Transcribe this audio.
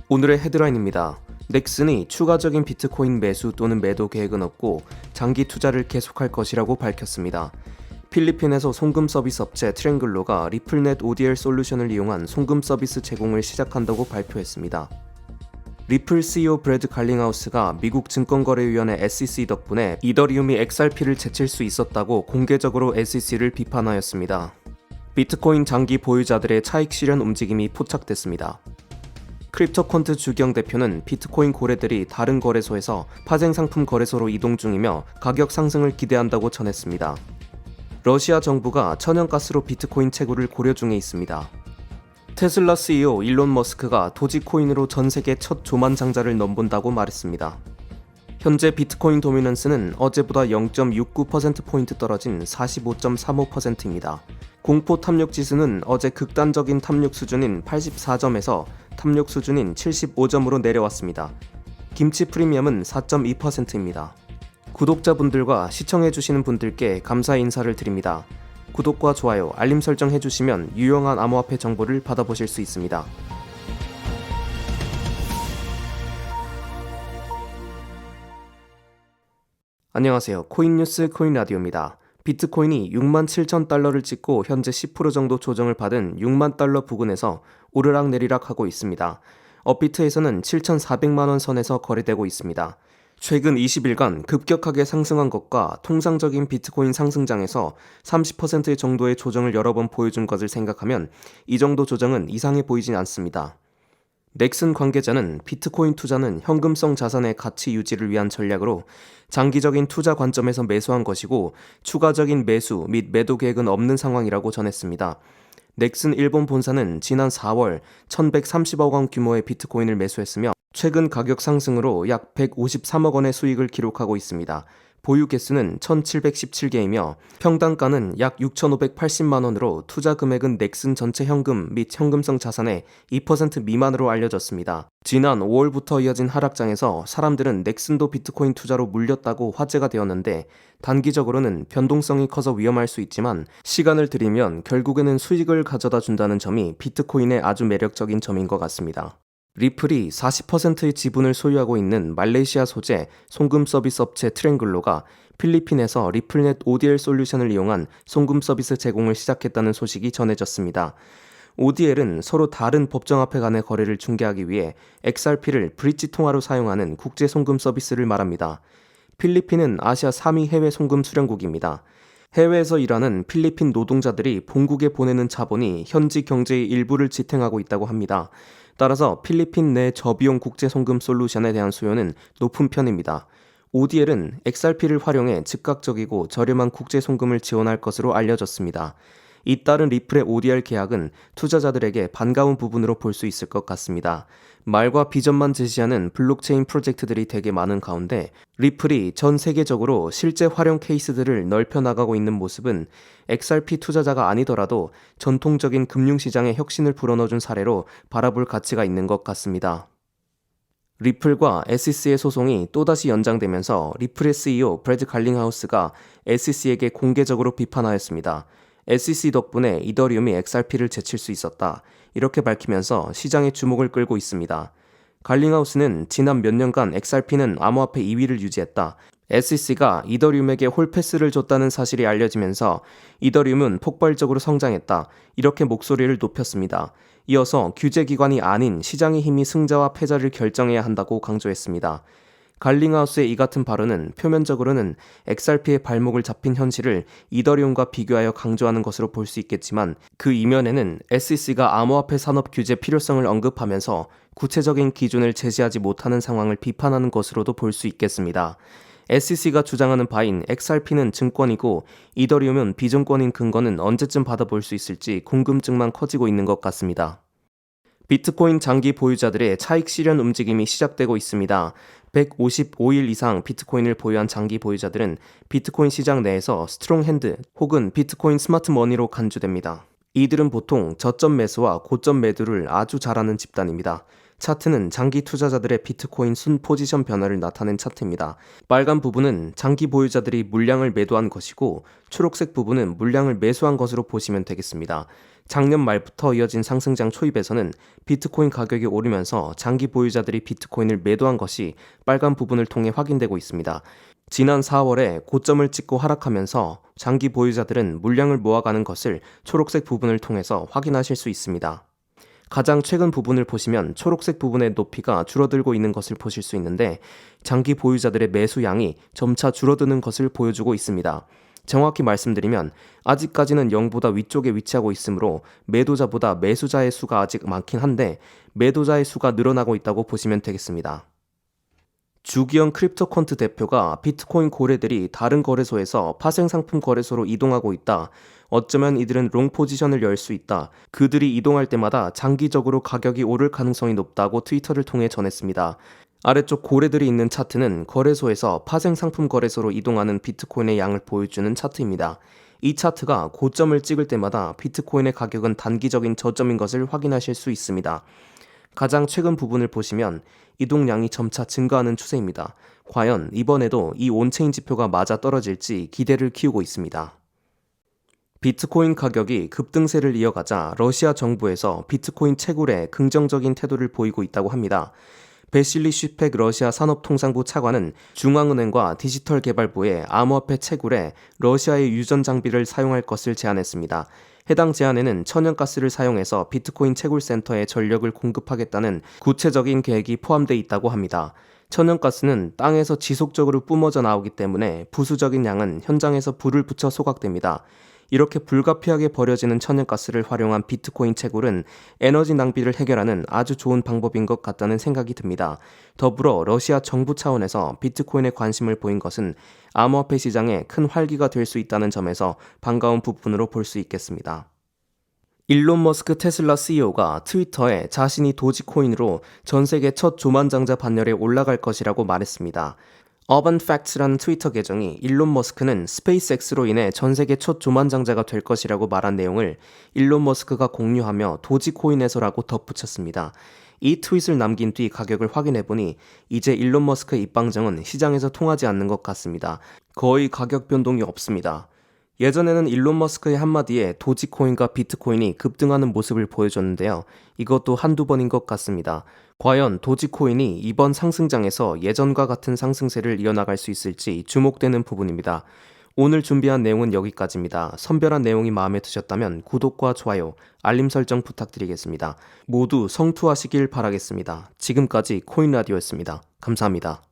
오늘의 헤드라인입니다. 넥슨이 추가적인 비트코인 매수 또는 매도 계획은 없고 장기 투자를 계속할 것이라고 밝혔습니다. 필리핀에서 송금 서비스 업체 트랭글로가 리플넷 ODL 솔루션을 이용한 송금 서비스 제공을 시작한다고 발표했습니다. 리플 CEO 브래드 갈링하우스가 미국 증권거래위원회 SEC 덕분에 이더리움이 XRP를 제칠 수 있었다고 공개적으로 SEC를 비판하였습니다. 비트코인 장기 보유자들의 차익 실현 움직임이 포착됐습니다. 크립토컨트 주경 대표는 비트코인 고래들이 다른 거래소에서 파생상품 거래소로 이동 중이며 가격 상승을 기대한다고 전했습니다. 러시아 정부가 천연가스로 비트코인 채굴을 고려 중에 있습니다. 테슬라 CEO 일론 머스크가 도지코인으로 전 세계 첫 조만장자를 넘본다고 말했습니다. 현재 비트코인 도미넌스는 어제보다 0.69%포인트 떨어진 45.35%입니다. 공포 탐욕 지수는 어제 극단적인 탐욕 수준인 84점에서 탐욕 수준인 75점으로 내려왔습니다. 김치 프리미엄은 4.2%입니다. 구독자분들과 시청해주시는 분들께 감사 인사를 드립니다. 구독과 좋아요, 알림 설정 해주시면 유용한 암호화폐 정보를 받아보실 수 있습니다. 안녕하세요. 코인뉴스 코인라디오입니다. 비트코인이 67,000달러를 찍고 현재 10% 정도 조정을 받은 6만 달러 부근에서 오르락내리락 하고 있습니다. 업비트에서는 7,400만원 선에서 거래되고 있습니다. 최근 20일간 급격하게 상승한 것과 통상적인 비트코인 상승장에서 30% 정도의 조정을 여러 번 보여준 것을 생각하면 이 정도 조정은 이상해 보이진 않습니다. 넥슨 관계자는 비트코인 투자는 현금성 자산의 가치 유지를 위한 전략으로 장기적인 투자 관점에서 매수한 것이고 추가적인 매수 및 매도 계획은 없는 상황이라고 전했습니다. 넥슨 일본 본사는 지난 4월 1130억 원 규모의 비트코인을 매수했으며 최근 가격 상승으로 약 153억 원의 수익을 기록하고 있습니다. 보유 개수는 1717개이며 평당가는 약 6,580만 원으로 투자 금액은 넥슨 전체 현금 및 현금성 자산의 2% 미만으로 알려졌습니다. 지난 5월부터 이어진 하락장에서 사람들은 넥슨도 비트코인 투자로 물렸다고 화제가 되었는데 단기적으로는 변동성이 커서 위험할 수 있지만 시간을 들이면 결국에는 수익을 가져다 준다는 점이 비트코인의 아주 매력적인 점인 것 같습니다. 리플이 40%의 지분을 소유하고 있는 말레이시아 소재 송금 서비스 업체 트랭글로가 필리핀에서 리플넷 ODL 솔루션을 이용한 송금 서비스 제공을 시작했다는 소식이 전해졌습니다. ODL은 서로 다른 법정화폐 간의 거래를 중개하기 위해 XRP를 브릿지 통화로 사용하는 국제 송금 서비스를 말합니다. 필리핀은 아시아 3위 해외 송금 수령국입니다. 해외에서 일하는 필리핀 노동자들이 본국에 보내는 자본이 현지 경제의 일부를 지탱하고 있다고 합니다. 따라서 필리핀 내 저비용 국제 송금 솔루션에 대한 수요는 높은 편입니다. ODL은 XRP를 활용해 즉각적이고 저렴한 국제 송금을 지원할 것으로 알려졌습니다. 이 따른 리플의 ODL 계약은 투자자들에게 반가운 부분으로 볼 수 있을 것 같습니다. 말과 비전만 제시하는 블록체인 프로젝트들이 되게 많은 가운데 리플이 전 세계적으로 실제 활용 케이스들을 넓혀 나가고 있는 모습은 XRP 투자자가 아니더라도 전통적인 금융시장의 혁신을 불어넣어준 사례로 바라볼 가치가 있는 것 같습니다. 리플과 SEC의 소송이 또다시 연장되면서 리플의 CEO 브래드 갈링하우스가 SEC에게 공개적으로 비판하였습니다. SEC 덕분에 이더리움이 XRP를 제칠 수 있었다. 이렇게 밝히면서 시장의 주목을 끌고 있습니다. 갈링하우스는 지난 몇 년간 XRP는 암호화폐 2위를 유지했다. SEC가 이더리움에게 홀패스를 줬다는 사실이 알려지면서 이더리움은 폭발적으로 성장했다. 이렇게 목소리를 높였습니다. 이어서 규제기관이 아닌 시장의 힘이 승자와 패자를 결정해야 한다고 강조했습니다. 갈링하우스의 이 같은 발언은 표면적으로는 XRP의 발목을 잡힌 현실을 이더리움과 비교하여 강조하는 것으로 볼 수 있겠지만 그 이면에는 SEC가 암호화폐 산업 규제 필요성을 언급하면서 구체적인 기준을 제시하지 못하는 상황을 비판하는 것으로도 볼 수 있겠습니다. SEC가 주장하는 바인 XRP는 증권이고 이더리움은 비증권인 근거는 언제쯤 받아볼 수 있을지 궁금증만 커지고 있는 것 같습니다. 비트코인 장기 보유자들의 차익 실현 움직임이 시작되고 있습니다. 155일 이상 비트코인을 보유한 장기 보유자들은 비트코인 시장 내에서 스트롱 핸드 혹은 비트코인 스마트 머니로 간주됩니다. 이들은 보통 저점 매수와 고점 매도를 아주 잘하는 집단입니다. 차트는 장기 투자자들의 비트코인 순 포지션 변화를 나타낸 차트입니다. 빨간 부분은 장기 보유자들이 물량을 매도한 것이고 초록색 부분은 물량을 매수한 것으로 보시면 되겠습니다. 작년 말부터 이어진 상승장 초입에서는 비트코인 가격이 오르면서 장기 보유자들이 비트코인을 매도한 것이 빨간 부분을 통해 확인되고 있습니다. 지난 4월에 고점을 찍고 하락하면서 장기 보유자들은 물량을 모아가는 것을 초록색 부분을 통해서 확인하실 수 있습니다. 가장 최근 부분을 보시면 초록색 부분의 높이가 줄어들고 있는 것을 보실 수 있는데 장기 보유자들의 매수량이 점차 줄어드는 것을 보여주고 있습니다. 정확히 말씀드리면 아직까지는 0보다 위쪽에 위치하고 있으므로 매도자보다 매수자의 수가 아직 많긴 한데 매도자의 수가 늘어나고 있다고 보시면 되겠습니다. 주기현 크립토컨트 대표가 비트코인 고래들이 다른 거래소에서 파생상품 거래소로 이동하고 있다. 어쩌면 이들은 롱 포지션을 열 수 있다. 그들이 이동할 때마다 장기적으로 가격이 오를 가능성이 높다고 트위터를 통해 전했습니다. 아래쪽 고래들이 있는 차트는 거래소에서 파생상품 거래소로 이동하는 비트코인의 양을 보여주는 차트입니다. 이 차트가 고점을 찍을 때마다 비트코인의 가격은 단기적인 저점인 것을 확인하실 수 있습니다. 가장 최근 부분을 보시면 이동량이 점차 증가하는 추세입니다. 과연 이번에도 이 온체인 지표가 맞아 떨어질지 기대를 키우고 있습니다. 비트코인 가격이 급등세를 이어가자 러시아 정부에서 비트코인 채굴에 긍정적인 태도를 보이고 있다고 합니다. 베실리 슈펙 러시아 산업통상부 차관은 중앙은행과 디지털개발부의 암호화폐 채굴에 러시아의 유전 장비를 사용할 것을 제안했습니다. 해당 제안에는 천연가스를 사용해서 비트코인 채굴센터에 전력을 공급하겠다는 구체적인 계획이 포함되어 있다고 합니다. 천연가스는 땅에서 지속적으로 뿜어져 나오기 때문에 부수적인 양은 현장에서 불을 붙여 소각됩니다. 이렇게 불가피하게 버려지는 천연가스를 활용한 비트코인 채굴은 에너지 낭비를 해결하는 아주 좋은 방법인 것 같다는 생각이 듭니다. 더불어 러시아 정부 차원에서 비트코인에 관심을 보인 것은 암호화폐 시장에 큰 활기가 될 수 있다는 점에서 반가운 부분으로 볼 수 있겠습니다. 일론 머스크 테슬라 CEO가 트위터에 자신이 도지코인으로 전 세계 첫 조만장자 반열에 올라갈 것이라고 말했습니다. Urban Facts라는 트위터 계정이 일론 머스크는 스페이스X로 인해 전 세계 첫 조만장자가 될 것이라고 말한 내용을 일론 머스크가 공유하며 도지코인에서라고 덧붙였습니다. 이 트윗을 남긴 뒤 가격을 확인해보니 이제 일론 머스크의 입방정은 시장에서 통하지 않는 것 같습니다. 거의 가격 변동이 없습니다. 예전에는 일론 머스크의 한마디에 도지코인과 비트코인이 급등하는 모습을 보여줬는데요. 이것도 한두 번인 것 같습니다. 과연 도지코인이 이번 상승장에서 예전과 같은 상승세를 이어나갈 수 있을지 주목되는 부분입니다. 오늘 준비한 내용은 여기까지입니다. 선별한 내용이 마음에 드셨다면 구독과 좋아요, 알림 설정 부탁드리겠습니다. 모두 성투하시길 바라겠습니다. 지금까지 코인라디오였습니다. 감사합니다.